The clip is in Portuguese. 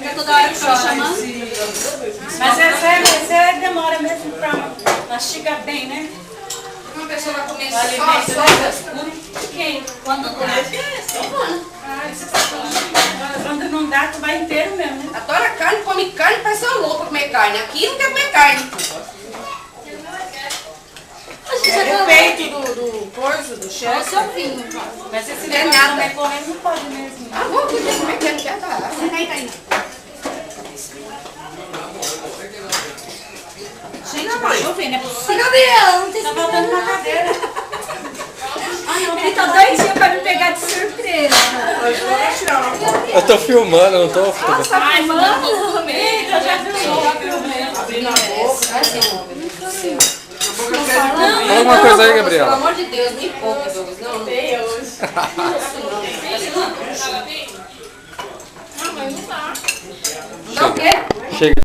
Fica toda hora chamando. Mas essa demora mesmo pra mastigar bem, né? Uma pessoa vai comer O alimento quem? Quando Quando não dá, tu vai inteiro mesmo, né? adora carne, come carne, parece uma louca comer carne. Aqui não quer comer carne. O peito do coisa, do chefe. Mas esse Não é negócio nada. de comer correndo não pode mesmo. Ah, vou poder comer que não quer dar. Gente, deixa eu ver, né? Gabriel, não tem Tá faltando uma cadeira. Ele tá doidinho pra me pegar de surpresa. Eu tô filmando, eu não tô fotografando. Ai, mano. Eita, eu já filmei. Abrindo a boca. Assim, Fala alguma coisa aí, pelo Gabriela. amor de Deus, nem pouco, Douglas. Não, não. Deus. Dá o quê? Chega.